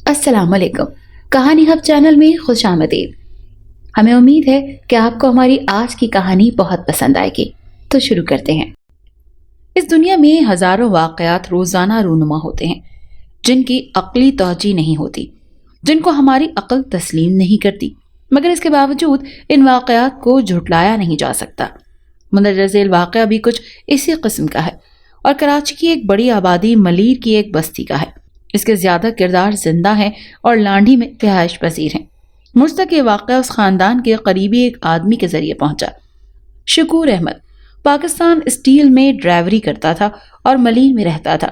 السلام علیکم۔ کہانی ہب چینل میں خوش آمدید۔ ہمیں امید ہے کہ آپ کو ہماری آج کی کہانی بہت پسند آئے گی، تو شروع کرتے ہیں۔ اس دنیا میں ہزاروں واقعات روزانہ رونما ہوتے ہیں جن کی عقلی توجہ نہیں ہوتی، جن کو ہماری عقل تسلیم نہیں کرتی، مگر اس کے باوجود ان واقعات کو جھٹلایا نہیں جا سکتا۔ مندرجہ ذیل واقعہ بھی کچھ اسی قسم کا ہے، اور کراچی کی ایک بڑی آبادی ملیر کی ایک بستی کا ہے۔ اس کے زیادہ کردار زندہ ہیں اور لانڈھی میں رہائش پذیر ہیں۔ مجھ تک یہ واقعہ اس خاندان کے قریبی ایک آدمی کے ذریعے پہنچا۔ شکور احمد پاکستان اسٹیل میں ڈرائیوری کرتا تھا اور ملیر میں رہتا تھا۔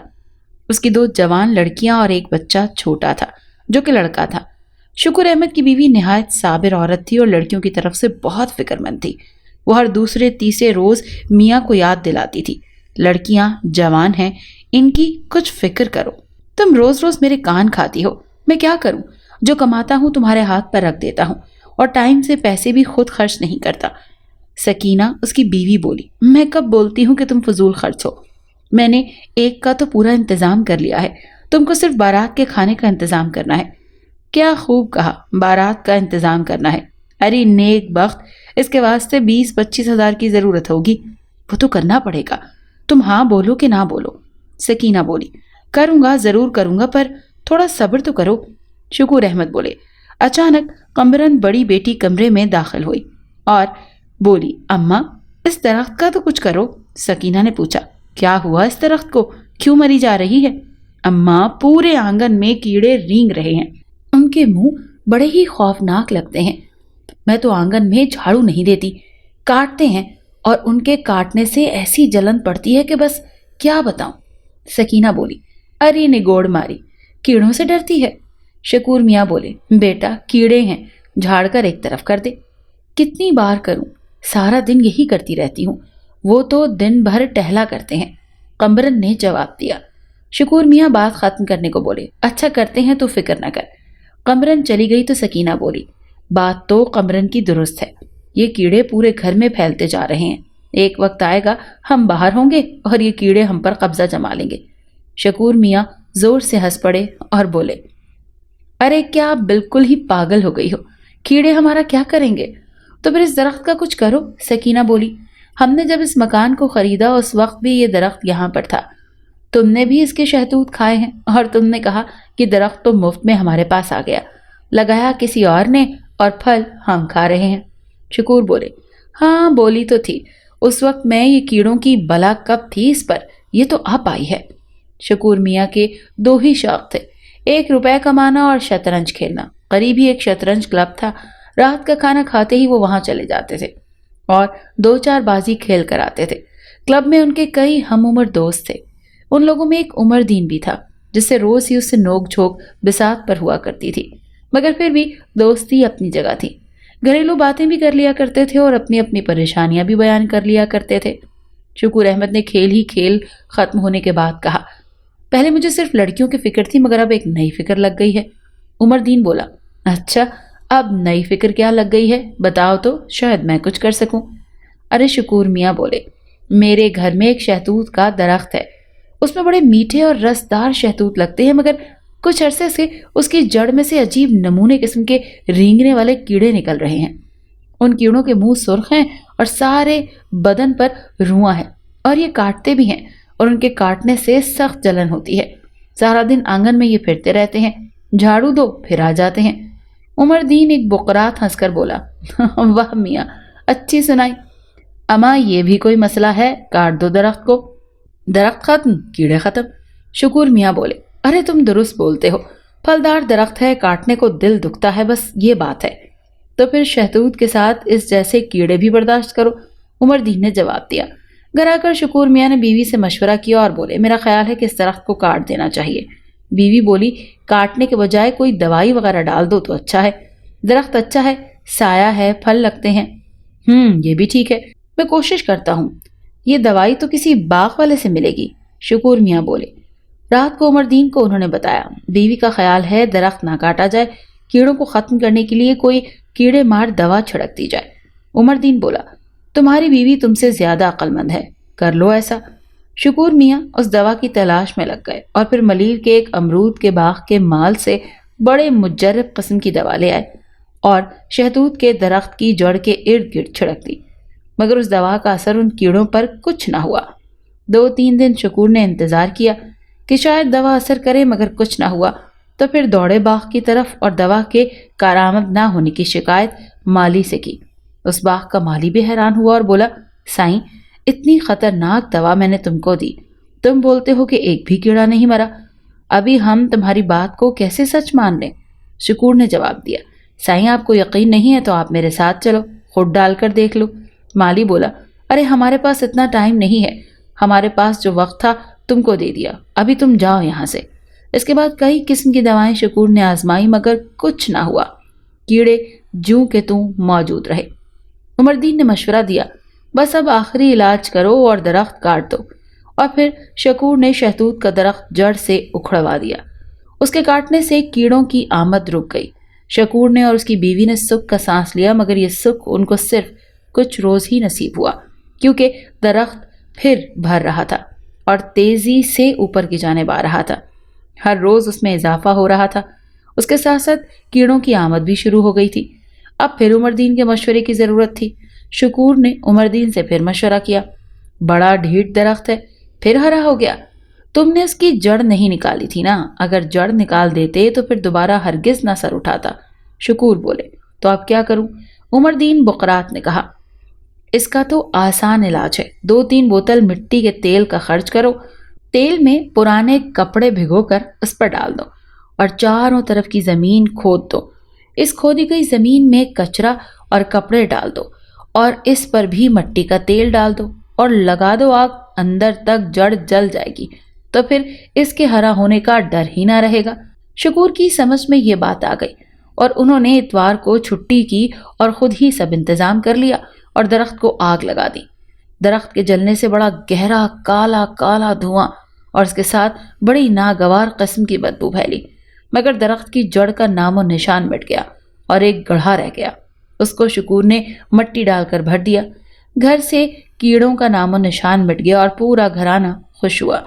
اس کی 2 جوان لڑکیاں اور ایک بچہ چھوٹا تھا جو کہ لڑکا تھا۔ شکور احمد کی بیوی نہایت صابر عورت تھی اور لڑکیوں کی طرف سے بہت فکر مند تھی۔ وہ ہر دوسرے تیسرے روز میاں کو یاد دلاتی تھی، لڑکیاں جوان ہیں، ان کی کچھ فکر کرو۔ تم روز روز میرے کان کھاتی ہو، میں کیا کروں؟ جو کماتا ہوں تمہارے ہاتھ پر رکھ دیتا ہوں اور ٹائم سے پیسے بھی خود خرچ نہیں کرتا۔ سکینہ اس کی بیوی بولی، میں کب بولتی ہوں کہ تم فضول خرچ ہو؟ میں نے ایک کا تو پورا انتظام کر لیا ہے، تم کو صرف بارات کے کھانے کا انتظام کرنا ہے۔ کیا خوب کہا، بارات کا انتظام کرنا ہے۔ ارے نیک بخت، اس کے واسطے 20-25 ہزار کی ضرورت ہوگی، وہ تو کرنا پڑے گا۔ تم ہاں بولو کہ نہ بولو؟ سکینہ بولی، کروں گا، ضرور کروں گا، پر تھوڑا صبر تو کرو۔ شکور احمد بولے۔ اچانک قمرن بڑی بیٹی کمرے میں داخل ہوئی اور بولی، اماں اس درخت کا تو کچھ کرو۔ سکینہ نے پوچھا، کیا ہوا اس درخت کو، کیوں مری جا رہی ہے؟ اماں پورے آنگن میں کیڑے رینگ رہے ہیں، ان کے منہ بڑے ہی خوفناک لگتے ہیں۔ میں تو آنگن میں جھاڑو نہیں دیتی، کاٹتے ہیں، اور ان کے کاٹنے سے ایسی جلن پڑتی ہے کہ بس کیا بتاؤں۔ سکینہ بولی، ارے نگوڑ ماری، کیڑوں سے ڈرتی ہے؟ شکور میاں بولے، بیٹا کیڑے ہیں، جھاڑ کر ایک طرف کر دے۔ کتنی بار کروں، سارا دن یہی کرتی رہتی ہوں، وہ تو دن بھر ٹہلا کرتے ہیں۔ قمرن نے جواب دیا۔ شکور میاں بات ختم کرنے کو بولے، اچھا کرتے ہیں تو فکر نہ کر۔ قمرن چلی گئی تو سکینہ بولی، بات تو قمرن کی درست ہے، یہ کیڑے پورے گھر میں پھیلتے جا رہے ہیں، ایک وقت آئے گا ہم باہر ہوں گے اور یہ کیڑے ہم پر قبضہ جما لیں گے۔ شکور میاں زور سے ہنس پڑے اور بولے، ارے کیا آپ بالکل ہی پاگل ہو گئی ہو، کیڑے ہمارا کیا کریں گے؟ تو پھر اس درخت کا کچھ کرو۔ سکینہ بولی، ہم نے جب اس مکان کو خریدا اس وقت بھی یہ درخت یہاں پر تھا، تم نے بھی اس کے شہتوت کھائے ہیں، اور تم نے کہا کہ درخت تو مفت میں ہمارے پاس آ گیا، لگایا کسی اور نے اور پھل ہم کھا رہے ہیں۔ شکور بولے، ہاں بولی تو تھی اس وقت میں، یہ کیڑوں کی بلا کب تھی اس پر، یہ تو اب آئی ہے۔ شکور میاں کے 2 ہی شوق تھے، 1 روپے کمانا اور شطرنج کھیلنا۔ قریب ہی ایک شطرنج کلب تھا، رات کا کھانا کھاتے ہی وہ وہاں چلے جاتے تھے اور 2-4 بازی کھیل کر آتے تھے۔ کلب میں ان کے کئی ہم عمر دوست تھے۔ ان لوگوں میں ایک عمر دین بھی تھا جس سے روز ہی اس سے نوک جھوک بساط پر ہوا کرتی تھی، مگر پھر بھی دوستی اپنی جگہ تھی۔ گھریلو باتیں بھی کر لیا کرتے تھے اور اپنی اپنی پریشانیاں بھی بیان کر لیا کرتے تھے۔ شکور احمد نے کھیل ہی کھیل ختم ہونے کے بعد کہا، پہلے مجھے صرف لڑکیوں کی فکر تھی، مگر اب ایک نئی فکر لگ گئی ہے۔ عمر دین بولا، اچھا اب نئی فکر کیا لگ گئی ہے، بتاؤ تو شاید میں کچھ کر سکوں۔ ارے شکور میاں بولے، میرے گھر میں ایک شہتوت کا درخت ہے، اس میں بڑے میٹھے اور رسدار شہتوت لگتے ہیں، مگر کچھ عرصے سے اس کی جڑ میں سے عجیب نمونے قسم کے رینگنے والے کیڑے نکل رہے ہیں۔ ان کیڑوں کے منہ سرخ ہیں اور سارے بدن پر رواں ہے، اور یہ کاٹتے بھی ہیں، اور ان کے کاٹنے سے سخت جلن ہوتی ہے۔ سارا دن آنگن میں یہ پھرتے رہتے ہیں، جھاڑو دو پھر آ جاتے ہیں۔ عمر دین ایک بقرات ہنس کر بولا، واہ میاں اچھی سنائی، اماں یہ بھی کوئی مسئلہ ہے، کاٹ دو درخت کو، درخت ختم کیڑے ختم۔ شکور میاں بولے، ارے تم درست بولتے ہو، پھلدار درخت ہے، کاٹنے کو دل دکھتا ہے، بس یہ بات ہے، تو پھر شہتوت کے ساتھ اس جیسے کیڑے بھی برداشت کرو۔ عمر دین نے جواب دیا۔ گھر آ کر شکور میاں نے بیوی سے مشورہ کیا اور بولے، میرا خیال ہے کہ اس درخت کو کاٹ دینا چاہیے۔ بیوی بولی، کاٹنے کے بجائے کوئی دوائی وغیرہ ڈال دو تو اچھا ہے، درخت اچھا ہے، سایہ ہے، پھل لگتے ہیں۔ یہ بھی ٹھیک ہے، میں کوشش کرتا ہوں۔ یہ دوائی تو کسی باغ والے سے ملے گی۔ شکور میاں بولے۔ رات کو عمر دین کو انہوں نے بتایا، بیوی کا خیال ہے درخت نہ کاٹا جائے، کیڑوں کو ختم کرنے کے لیے کوئی کیڑے مار دوا چھڑک دی جائے۔ عمر دین بولا، تمہاری بیوی تم سے زیادہ عقل مند ہے، کر لو ایسا۔ شکور میاں اس دوا کی تلاش میں لگ گئے اور پھر ملیر کے ایک امرود کے باغ کے مال سے بڑے مجرب قسم کی دوا لے آئے اور شہتوت کے درخت کی جڑ کے ارد گرد چھڑک دی، مگر اس دوا کا اثر ان کیڑوں پر کچھ نہ ہوا۔ 2-3 دن شکور نے انتظار کیا کہ شاید دوا اثر کرے، مگر کچھ نہ ہوا، تو پھر دوڑے باغ کی طرف اور دوا کے کارآمد نہ ہونے کی شکایت مالی سے کی۔ اس باغ کا مالی بھی حیران ہوا اور بولا، سائیں، اتنی خطرناک دوا میں نے تم کو دی، تم بولتے ہو کہ ایک بھی کیڑا نہیں مرا، ابھی ہم تمہاری بات کو کیسے سچ مان لیں؟ شکور نے جواب دیا، سائیں آپ کو یقین نہیں ہے تو آپ میرے ساتھ چلو، خود ڈال کر دیکھ لو۔ مالی بولا، ارے ہمارے پاس اتنا ٹائم نہیں ہے، ہمارے پاس جو وقت تھا تم کو دے دیا، ابھی تم جاؤ یہاں سے۔ اس کے بعد کئی قسم کی دوائیں شکور نے آزمائی، مگر کچھ نہ ہوا، کیڑے جوں کے توں موجود رہے۔ عمر الدین نے مشورہ دیا، بس اب آخری علاج کرو اور درخت کاٹ دو، اور پھر شکور نے شہتوت کا درخت جڑ سے اکھڑوا دیا۔ اس کے کاٹنے سے کیڑوں کی آمد رک گئی۔ شکور نے اور اس کی بیوی نے سکھ کا سانس لیا، مگر یہ سکھ ان کو صرف کچھ روز ہی نصیب ہوا، کیونکہ درخت پھر بھر رہا تھا اور تیزی سے اوپر کی جانب آ رہا تھا۔ ہر روز اس میں اضافہ ہو رہا تھا۔ اس کے ساتھ ساتھ کیڑوں کی آمد بھی شروع ہو گئی تھی۔ اب پھر عمر الدین کے مشورے کی ضرورت تھی۔ شکور نے عمر الدین سے پھر مشورہ کیا، بڑا ڈھیٹ درخت ہے، پھر ہرا ہو گیا، تم نے اس کی جڑ نہیں نکالی تھی نا، اگر جڑ نکال دیتے تو پھر دوبارہ ہرگز نہ سر اٹھاتا۔ شکور بولے، تو اب کیا کروں؟ عمر الدین بقرات نے کہا، اس کا تو آسان علاج ہے، 2-3 بوتل مٹی کے تیل کا خرچ کرو، تیل میں پرانے کپڑے بھگو کر اس پر ڈال دو اور چاروں طرف کی زمین کھود دو۔ اس کھودی گئی زمین میں کچرا اور کپڑے ڈال دو اور اس پر بھی مٹی کا تیل ڈال دو اور لگا دو آگ، اندر تک جڑ جل جائے گی، تو پھر اس کے ہرا ہونے کا ڈر ہی نہ رہے گا۔ شکور کی سمجھ میں یہ بات آ گئی اور انہوں نے اتوار کو چھٹی کی اور خود ہی سب انتظام کر لیا اور درخت کو آگ لگا دی۔ درخت کے جلنے سے بڑا گہرا کالا کالا دھواں اور اس کے ساتھ بڑی ناگوار قسم کی بدبو پھیلی، مگر درخت کی جڑ کا نام و نشان مٹ گیا اور ایک گڑھا رہ گیا۔ اس کو شکور نے مٹی ڈال کر بھر دیا۔ گھر سے کیڑوں کا نام و نشان مٹ گیا اور پورا گھرانہ خوش ہوا۔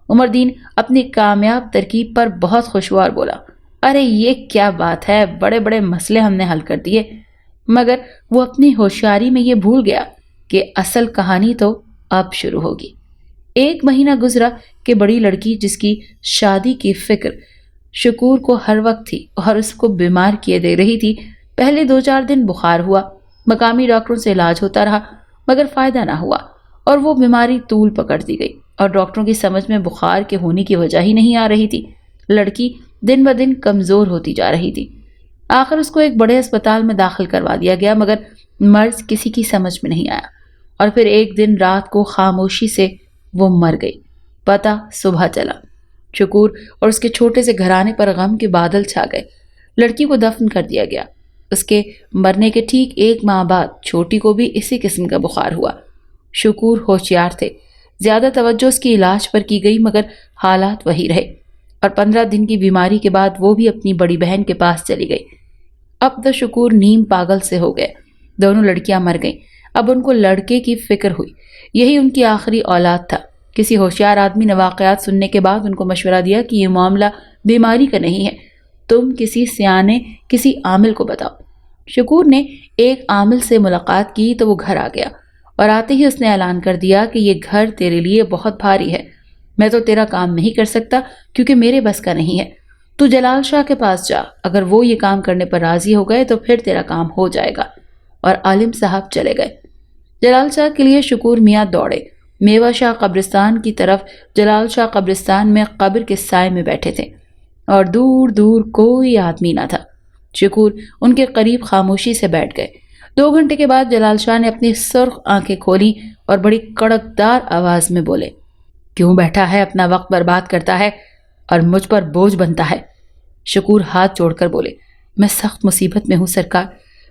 عمر الدین اپنی کامیاب ترکیب پر بہت خوش ہوا اور بولا، ارے یہ کیا بات ہے، بڑے بڑے مسئلے ہم نے حل کر دیے۔ مگر وہ اپنی ہوشیاری میں یہ بھول گیا کہ اصل کہانی تو اب شروع ہوگی۔ 1 مہینہ گزرا کہ بڑی لڑکی جس کی شادی کی فکر شکور کو ہر وقت تھی اور اس کو بیمار کیے دے رہی تھی، پہلے 2-4 دن بخار ہوا، مقامی ڈاکٹروں سے علاج ہوتا رہا، مگر فائدہ نہ ہوا اور وہ بیماری طول پکڑتی گئی اور ڈاکٹروں کی سمجھ میں بخار کے ہونے کی وجہ ہی نہیں آ رہی تھی۔ لڑکی دن بدن کمزور ہوتی جا رہی تھی۔ آخر اس کو ایک بڑے اسپتال میں داخل کروا دیا گیا، مگر مرض کسی کی سمجھ میں نہیں آیا اور پھر ایک دن رات کو خاموشی سے وہ مر گئی۔ پتہ صبح چلا۔ شکور اور اس کے چھوٹے سے گھرانے پر غم کے بادل چھا گئے۔ لڑکی کو دفن کر دیا گیا۔ اس کے مرنے کے ٹھیک 1 ماہ بعد چھوٹی کو بھی اسی قسم کا بخار ہوا۔ شکور ہوشیار تھے، زیادہ توجہ اس کی علاج پر کی گئی، مگر حالات وہی رہے اور 15 دن کی بیماری کے بعد وہ بھی اپنی بڑی بہن کے پاس چلی گئی۔ اب تو شکور نیم پاگل سے ہو گئے۔ دونوں لڑکیاں مر گئیں۔ اب ان کو لڑکے کی فکر ہوئی، یہی ان کی آخری اولاد تھا۔ کسی ہوشیار آدمی نے واقعات سننے کے بعد ان کو مشورہ دیا کہ یہ معاملہ بیماری کا نہیں ہے، تم کسی سیانے، کسی عامل کو بتاؤ۔ شکور نے ایک عامل سے ملاقات کی تو وہ گھر آ گیا اور آتے ہی اس نے اعلان کر دیا کہ یہ گھر تیرے لیے بہت بھاری ہے، میں تو تیرا کام نہیں کر سکتا کیونکہ میرے بس کا نہیں ہے، تو جلال شاہ کے پاس جا، اگر وہ یہ کام کرنے پر راضی ہو گئے تو پھر تیرا کام ہو جائے گا۔ اور عالم صاحب چلے گئے۔ جلال شاہ کے لیے شکور میاں دوڑے۔ میوہ شاہ قبرستان کی طرف، جلال شاہ قبرستان میں قبر کے سائے میں بیٹھے تھے اور دور دور کوئی آدمی نہ تھا۔ شکور ان کے قریب خاموشی سے بیٹھ گئے۔ 2 گھنٹے کے بعد جلال شاہ نے اپنی سرخ آنکھیں کھولی اور بڑی کڑکدار آواز میں بولے، کیوں بیٹھا ہے، اپنا وقت برباد کرتا ہے اور مجھ پر بوجھ بنتا ہے؟ شکور ہاتھ جوڑ کر بولے، میں سخت مصیبت میں ہوں سرکار،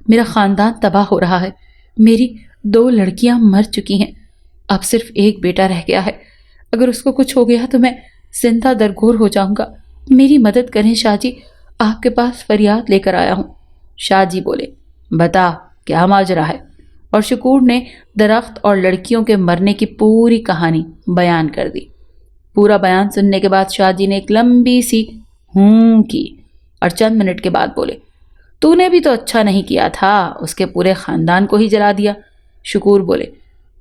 میرا خاندان تباہ ہو رہا ہے، میری 2 لڑکیاں مر چکی ہیں، اب صرف ایک بیٹا رہ گیا ہے، اگر اس کو کچھ ہو گیا تو میں زندہ درگور ہو جاؤں گا، میری مدد کریں شاہ جی، آپ کے پاس فریاد لے کر آیا ہوں۔ شاہ جی بولے، بتا کیا ماجرا ہے؟ اور شکور نے درخت اور لڑکیوں کے مرنے کی پوری کہانی بیان کر دی۔ پورا بیان سننے کے بعد شاہ جی نے ایک لمبی سی ہوں کی اور چند منٹ کے بعد بولے، تو نے بھی تو اچھا نہیں کیا تھا، اس کے پورے خاندان کو ہی جلا دیا۔ شکور بولے،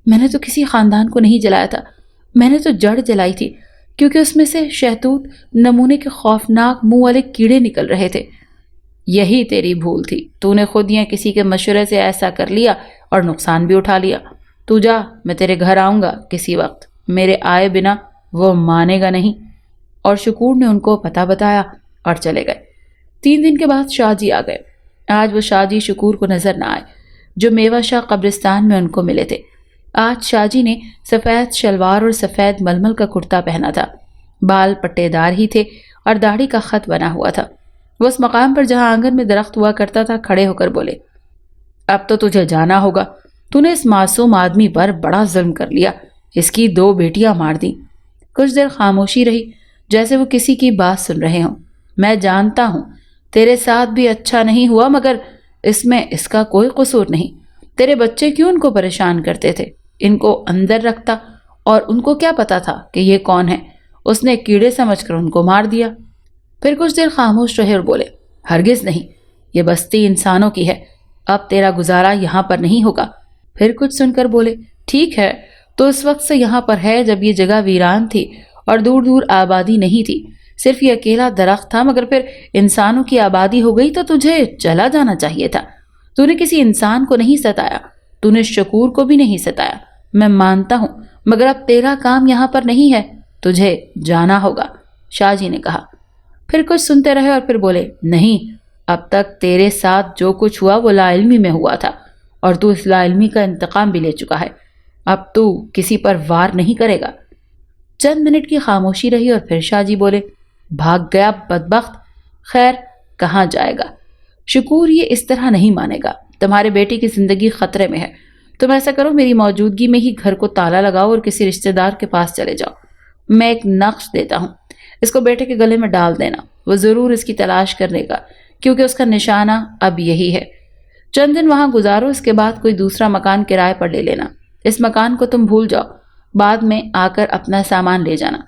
میں نے تو کسی خاندان کو نہیں جلایا تھا، میں نے تو جڑ جلائی تھی، کیونکہ اس میں سے شہتوت نمونے کے خوفناک منہ والے کیڑے نکل رہے تھے۔ یہی تیری بھول تھی، تو نے خود یا کسی کے مشورے سے ایسا کر لیا اور نقصان بھی اٹھا لیا۔ تو جا، میں تیرے گھر آؤں گا کسی وقت، میرے آئے بنا وہ مانے گا نہیں۔ اور شکور نے ان کو پتہ بتایا اور چلے گئے۔ 3 دن کے بعد شاہ جی آ گئے۔ آج وہ شاہ جی شکور کو نظر نہ آئے جو میوہ شاہ قبرستان میں ان کو ملے تھے۔ آج شاہ جی نے سفید شلوار اور سفید ململ کا کرتا پہنا تھا، بال پٹے دار ہی تھے اور داڑھی کا خط بنا ہوا تھا۔ وہ اس مقام پر جہاں آنگن میں درخت ہوا کرتا تھا کھڑے ہو کر بولے، اب تو تجھے جانا ہوگا، تو نے اس معصوم آدمی پر بڑا ظلم کر لیا، اس کی 2 بیٹیاں مار دیں۔ کچھ دیر خاموشی رہی، جیسے وہ کسی کی بات سن رہے ہوں۔ میں جانتا ہوں تیرے ساتھ بھی اچھا نہیں ہوا، مگر اس میں اس کا کوئی قصور نہیں۔ تیرے بچے کیوں ان کو پریشان کرتے تھے؟ ان کو اندر رکھتا، اور ان کو کیا پتا تھا کہ یہ کون ہے؟ اس نے کیڑے سمجھ کر ان کو مار دیا۔ پھر کچھ دیر خاموش رہے اور بولے، ہرگز نہیں، یہ بستی انسانوں کی ہے، اب تیرا گزارا یہاں پر نہیں ہوگا۔ پھر کچھ سن کر بولے، ٹھیک ہے، تو اس وقت سے یہاں پر ہے جب یہ جگہ ویران تھی اور دور دور آبادی نہیں تھی، صرف یہ اکیلا درخت تھا، مگر پھر انسانوں کی آبادی ہو گئی تو تجھے چلا جانا چاہیے تھا۔ تو نے کسی انسان کو نہیں ستایا، تو نے شکور کو بھی نہیں ستایا، میں مانتا ہوں، مگر اب تیرا کام یہاں پر نہیں ہے، تجھے جانا ہوگا، شاہ جی نے کہا۔ پھر کچھ سنتے رہے اور پھر بولے، نہیں، اب تک تیرے ساتھ جو کچھ ہوا وہ لا علمی میں ہوا تھا، اور تو اس لا علمی کا انتقام بھی لے چکا ہے، اب تو کسی پر وار نہیں کرے گا۔ چند منٹ کی خاموشی رہی اور پھر شاہ جی بولے، بھاگ گیا بدبخت، خیر کہاں جائے گا؟ شکور یہ اس طرح نہیں مانے گا، تمہارے بیٹے کی زندگی خطرے میں ہے، تم ایسا کرو، میری موجودگی میں ہی گھر کو تالا لگاؤ اور کسی رشتہ دار کے پاس چلے جاؤ، میں ایک نقش دیتا ہوں، اس کو بیٹے کے گلے میں ڈال دینا، وہ ضرور اس کی تلاش کرنے گا، کیونکہ اس کا نشانہ اب یہی ہے۔ چند دن وہاں گزارو، اس کے بعد کوئی دوسرا مکان کرائے پر لے لینا، اس مکان کو تم بھول جاؤ، بعد میں آ کر اپنا سامان لے جانا،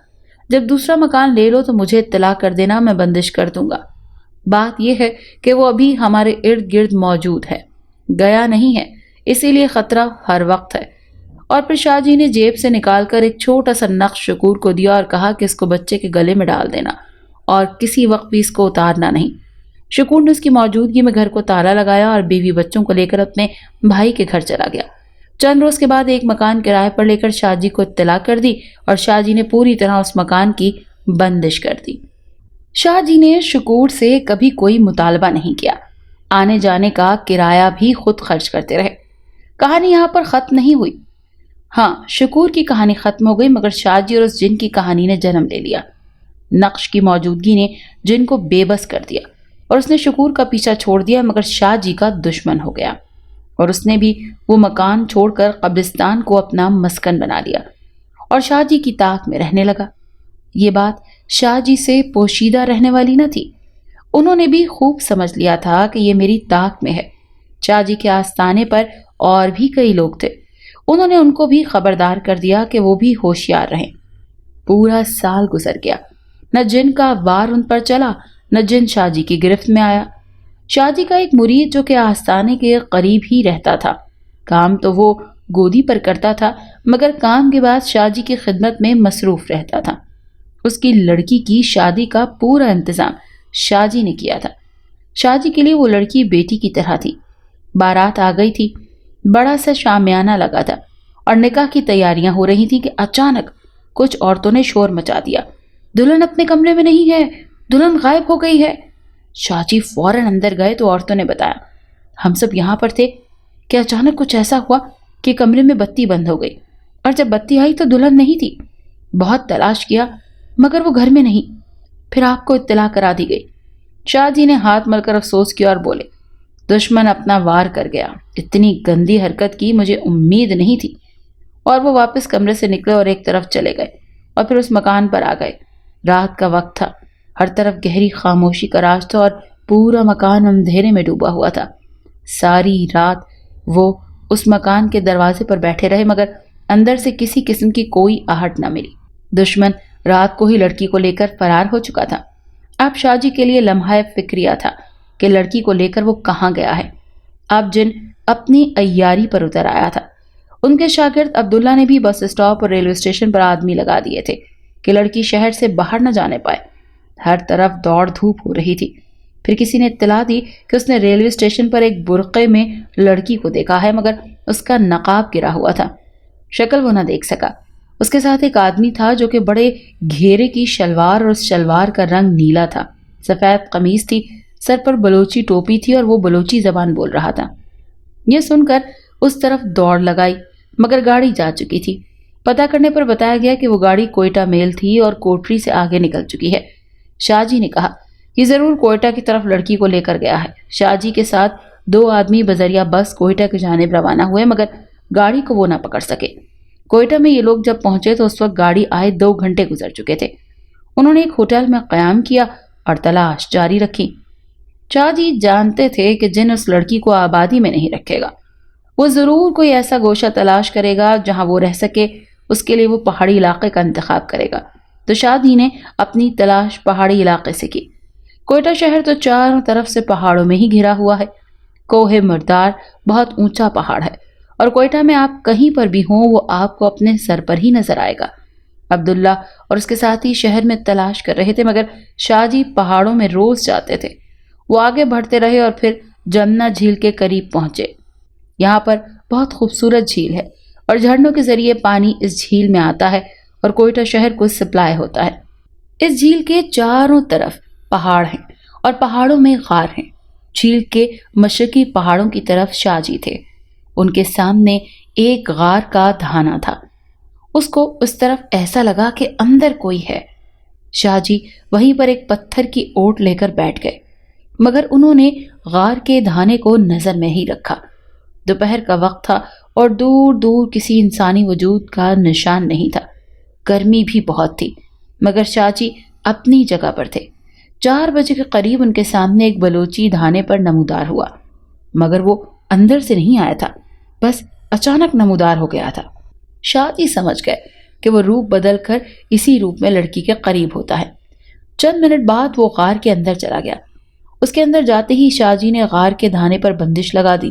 جب دوسرا مکان لے لو تو مجھے اطلاع کر دینا، میں بندش کر دوں گا۔ بات یہ ہے کہ وہ ابھی ہمارے ارد گرد موجود ہے، گیا نہیں ہے، اسی لیے خطرہ ہر وقت ہے۔ اور پھر شاہ جی نے جیب سے نکال کر ایک چھوٹا سا نقش شکور کو دیا اور کہا کہ اس کو بچے کے گلے میں ڈال دینا اور کسی وقت بھی اس کو اتارنا نہیں۔ شکور نے اس کی موجودگی میں گھر کو تالا لگایا اور بیوی بچوں کو لے کر اپنے بھائی کے گھر چلا گیا۔ چند روز کے بعد ایک مکان کرائے پر لے کر شاہ جی کو اطلاع کر دی اور شاہ جی نے پوری طرح اس مکان کی بندش کر دی۔ شاہ جی نے شکور سے کبھی کوئی مطالبہ نہیں کیا، آنے جانے کا کرایہ بھی خود خرچ کرتے رہے۔ کہانی یہاں پر ختم نہیں ہوئی۔ ہاں، شکور کی کہانی ختم ہو گئی، مگر شاہ جی اور اس جن کی کہانی نے جنم لے لیا۔ نقش کی موجودگی نے جن کو بے بس کر دیا اور اس نے شکور کا پیچھا چھوڑ دیا، مگر شاہ جی کا دشمن ہو گیا اور اس نے بھی وہ مکان چھوڑ کر قبرستان کو اپنا مسکن بنا لیا اور شاہ جی کی طاق میں رہنے لگا۔ یہ بات شاہ جی سے پوشیدہ رہنے والی نہ تھی، انہوں نے بھی خوب سمجھ لیا تھا کہ یہ میری طاق میں ہے۔ شاہ جی کے آستانے پر اور بھی کئی لوگ تھے، انہوں نے ان کو بھی خبردار کر دیا کہ وہ بھی ہوشیار رہیں۔ پورا سال گزر گیا، نہ جن کا وار ان پر چلا، نہ جن شاہ جی کی گرفت میں آیا۔ شاہ جی کا ایک مرید جو کہ آستانے کے قریب ہی رہتا تھا، کام تو وہ گودی پر کرتا تھا، مگر کام کے بعد شاہ جی کی خدمت میں مصروف رہتا تھا۔ اس کی لڑکی کی شادی کا پورا انتظام شاہ جی نے کیا تھا۔ شاہ جی کے لیے وہ لڑکی بیٹی کی طرح تھی۔ بارات آ گئی تھی، بڑا سا شامیانہ لگا تھا اور نکاح کی تیاریاں ہو رہی تھیں کہ اچانک کچھ عورتوں نے شور مچا دیا، دلہن اپنے کمرے میں نہیں ہے، دلہن غائب ہو گئی ہے۔ شاہ جی فوراً اندر گئے تو عورتوں نے بتایا، ہم سب یہاں پر تھے کہ اچانک کچھ ایسا ہوا کہ کمرے میں بتی بند ہو گئی، اور جب بتی آئی تو دلہن نہیں تھی۔ بہت تلاش کیا مگر وہ گھر میں نہیں، پھر آپ کو اطلاع کرا دی گئی۔ شاہ جی نے ہاتھ مل کر افسوس کیا اور بولے، دشمن اپنا وار کر گیا، اتنی گندی حرکت کی مجھے امید نہیں تھی۔ اور وہ واپس کمرے سے نکلے اور ایک طرف چلے گئے اور پھر اس مکان پر آ گئے۔ رات کا وقت تھا، ہر طرف گہری خاموشی کا راج تھا اور پورا مکان اندھیرے میں ڈوبا ہوا تھا۔ ساری رات وہ اس مکان کے دروازے پر بیٹھے رہے، مگر اندر سے کسی قسم کی کوئی آہٹ نہ ملی۔ دشمن رات کو ہی لڑکی کو لے کر فرار ہو چکا تھا۔ اب شاہ جی کے لیے لمحہ فکریہ تھا کہ لڑکی کو لے کر وہ کہاں گیا ہے۔ اب جن اپنی عیاری پر اتر آیا تھا۔ ان کے شاگرد عبداللہ نے بھی بس اسٹاپ اور ریلوے اسٹیشن پر آدمی لگا دیے تھے کہ لڑکی شہر سے باہر نہ جانے پائے۔ ہر طرف دوڑ دھوپ ہو رہی تھی۔ پھر کسی نے اطلاع دی کہ اس نے ریلوے اسٹیشن پر ایک برقعے میں لڑکی کو دیکھا ہے، مگر اس کا نقاب گرا ہوا تھا، شکل وہ نہ دیکھ سکا۔ اس کے ساتھ ایک آدمی تھا جو کہ بڑے گھیرے کی شلوار اور اس شلوار کا رنگ نیلا تھا، سفید قمیص تھی، سر پر بلوچی ٹوپی تھی اور وہ بلوچی زبان بول رہا تھا۔ یہ سن کر اس طرف دوڑ لگائی، مگر گاڑی جا چکی تھی۔ پتہ کرنے پر بتایا گیا کہ وہ گاڑی کوئٹہ میل تھی اور کوٹری سے آگے نکل چکی ہے۔ شاہ جی نے کہا یہ ضرور کوئٹہ کی طرف لڑکی کو لے کر گیا ہے۔ شاہ جی کے ساتھ 2 آدمی بذریعہ بس کوئٹہ کی جانب روانہ ہوئے، مگر گاڑی کو وہ نہ پکڑ سکے۔ کوئٹہ میں یہ لوگ جب پہنچے تو اس وقت گاڑی آئے 2 گھنٹے گزر چکے تھے۔ انہوں نے ایک ہوٹل میں قیام کیا اور تلاش جاری رکھی۔ شاہ جی جانتے تھے کہ جن اس لڑکی کو آبادی میں نہیں رکھے گا، وہ ضرور کوئی ایسا گوشہ تلاش کرے گا جہاں وہ رہ سکے۔ اس کے لیے وہ پہاڑی علاقے کا انتخاب کرے گا۔ تو شاہ جی نے اپنی تلاش پہاڑی علاقے سے کی۔ کوئٹہ شہر تو چاروں طرف سے پہاڑوں میں ہی گھرا ہوا ہے۔ کوہ مردار بہت اونچا پہاڑ ہے اور کوئٹہ میں آپ کہیں پر بھی ہوں وہ آپ کو اپنے سر پر ہی نظر آئے گا۔ عبداللہ اور اس کے ساتھی شہر میں تلاش کر رہے تھے، مگر شاہ جی پہاڑوں میں روز جاتے تھے۔ وہ آگے بڑھتے رہے اور پھر جمنا جھیل کے قریب پہنچے۔ یہاں پر بہت خوبصورت جھیل ہے اور جھرنوں کے ذریعے پانی اس جھیل میں آتا ہے اور کوئٹہ شہر کو سپلائی ہوتا ہے۔ اس جھیل کے چاروں طرف پہاڑ ہیں اور پہاڑوں میں غار ہیں۔ جھیل کے مشرقی پہاڑوں کی طرف شاہ جی تھے۔ ان کے سامنے ایک غار کا دھانا تھا۔ اس کو اس طرف ایسا لگا کہ اندر کوئی ہے۔ شاہ جی وہیں پر ایک پتھر کی اوٹ لے کر بیٹھ گئے، مگر انہوں نے غار کے دھانے کو نظر میں ہی رکھا۔ دوپہر کا وقت تھا اور دور دور کسی انسانی وجود کا نشان نہیں تھا۔ گرمی بھی بہت تھی، مگر شاہ جی اپنی جگہ پر تھے۔ 4 بجے کے قریب ان کے سامنے ایک بلوچی دھانے پر نمودار ہوا، مگر وہ اندر سے نہیں آیا تھا، بس اچانک نمودار ہو گیا تھا۔ شاہ جی سمجھ گئے کہ وہ روپ بدل کر اسی روپ میں لڑکی کے قریب ہوتا ہے۔ چند منٹ بعد وہ غار کے اندر چلا گیا۔ اس کے اندر جاتے ہی شاہ جی نے غار کے دھانے پر بندش لگا دی۔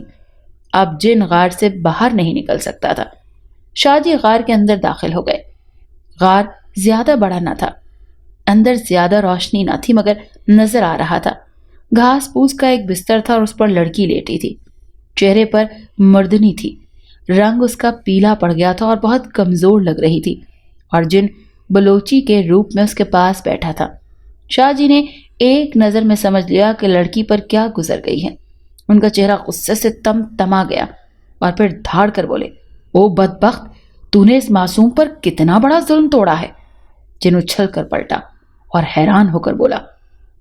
اب جن غار سے باہر نہیں نکل سکتا تھا۔ شاہ جی غار کے اندر داخل ہو گئے۔ غار زیادہ بڑا نہ تھا، اندر زیادہ روشنی نہ تھی، مگر نظر آ رہا تھا۔ گھاس پھوس کا ایک بستر تھا اور اس پر لڑکی لیٹی تھی۔ چہرے پر مردنی تھی، رنگ اس کا پیلا پڑ گیا تھا اور بہت کمزور لگ رہی تھی، اور جن بلوچی کے روپ میں اس کے پاس بیٹھا تھا۔ شاہ جی نے ایک نظر میں سمجھ لیا کہ لڑکی پر کیا گزر گئی ہے۔ ان کا چہرہ غصے سے تما گیا اور پھر دھاڑ کر بولے، او بدبخت، تو نے اس معصوم پر کتنا بڑا ظلم توڑا ہے۔ جن اچھل کر پلٹا اور حیران ہو کر بولا،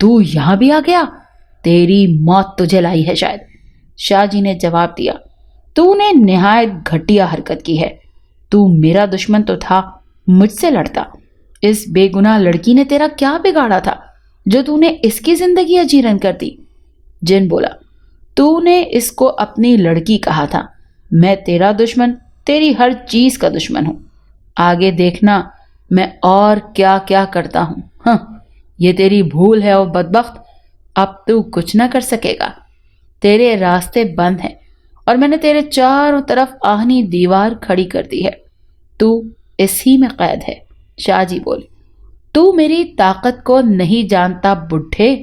تو یہاں بھی آ گیا؟ تیری موت تجھے لائی ہے شاید۔ شاہ جی نے جواب دیا، تو نے نہایت گھٹیا حرکت کی ہے۔ تو میرا دشمن تو تھا، مجھ سے لڑتا۔ اس بے گناہ لڑکی نے تیرا کیا بگاڑا تھا جو تو نے اس کی زندگی اجیرن کر دی؟ جن بولا، تو نے اس کو اپنی لڑکی کہا تھا، میں تیرا دشمن، تیری ہر چیز کا دشمن ہوں۔ آگے دیکھنا میں اور کیا کیا کرتا ہوں۔ ہاں، یہ تیری بھول ہے او بدبخت، اب تو کچھ نہ کر سکے گا۔ تیرے راستے بند ہیں اور میں نے تیرے چاروں طرف آہنی دیوار کھڑی کر دی ہے۔ تو اس ہی میں قید ہے۔ شاہ جی بولے، تو میری طاقت کو نہیں جانتا بڈھے؟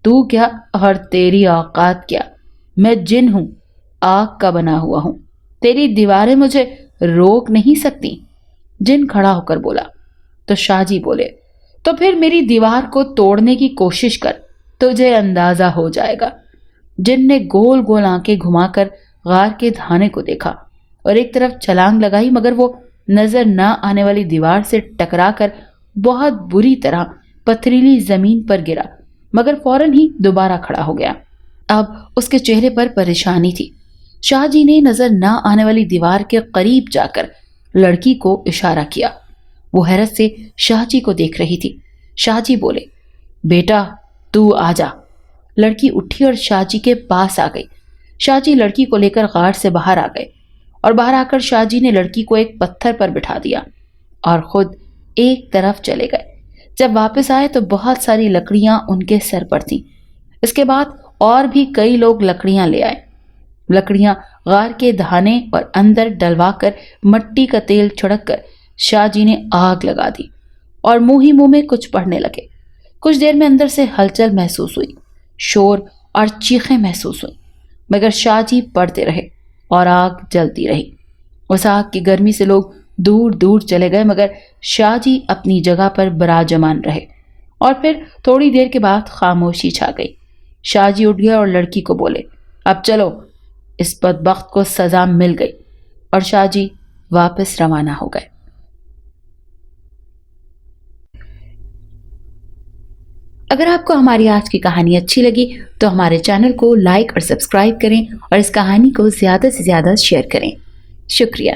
تو کیا اور تیری اوقات کیا؟ میں جن ہوں، آگ کا بنا ہوا ہوں، تیری دیواریں مجھے روک نہیں سکتی۔ جن کھڑا ہو کر بولا تو شاہ جی بولے، تو پھر میری دیوار کو توڑنے کی کوشش کر، تجھے اندازہ ہو جائے گا۔ جن نے گول گول آنکھیں گھما کر غار کے دھانے کو دیکھا اور ایک طرف چھلانگ لگائی، مگر وہ نظر نہ آنے والی دیوار سے ٹکرا کر بہت بری طرح پتھریلی زمین پر گرا، مگر فوراً ہی دوبارہ کھڑا ہو گیا۔ اب اس کے چہرے پر پریشانی تھی۔ شاہ جی نے نظر نہ آنے والی دیوار کے قریب جا کر لڑکی کو اشارہ کیا۔ وہ حیرت سے شاہ جی کو دیکھ رہی تھی۔ شاہ جی بولے، بیٹا تو آ جا۔ لڑکی اٹھی اور شاہ جی کے پاس آ گئی۔ شاہ جی لڑکی کو لے کر غار سے باہر آ گئے اور باہر آ کر شاہ جی نے لڑکی کو ایک پتھر پر بٹھا دیا اور خود ایک طرف چلے گئے۔ جب واپس آئے تو بہت ساری لکڑیاں ان کے سر پر تھیں۔ اس کے بعد اور بھی کئی لوگ لکڑیاں لے آئے۔ لکڑیاں غار کے دہانے اور اندر ڈلوا کر مٹی کا تیل چھڑک کر شاہ جی نے آگ لگا دی اور منہ ہی منہ میں کچھ پڑھنے لگے۔ کچھ دیر میں اندر سے ہلچل محسوس ہوئی، شور اور چیخیں محسوس ہوئی، مگر شاہ جی پڑھتے رہے اور آگ جلتی رہی۔ اس آگ کی گرمی سے لوگ دور دور چلے گئے، مگر شاہ جی اپنی جگہ پر براجمان رہے۔ اور پھر تھوڑی دیر کے بعد خاموشی چھا گئی۔ شاہ جی اٹھ گئے اور لڑکی کو بولے، اب چلو، اس بدبخت کو سزا مل گئی، اور شاہ جی واپس روانہ ہو گئے۔ اگر آپ کو ہماری آج کی کہانی اچھی لگی تو ہمارے چینل کو لائک اور سبسکرائب کریں اور اس کہانی کو زیادہ سے زیادہ شیئر کریں۔ شکریہ۔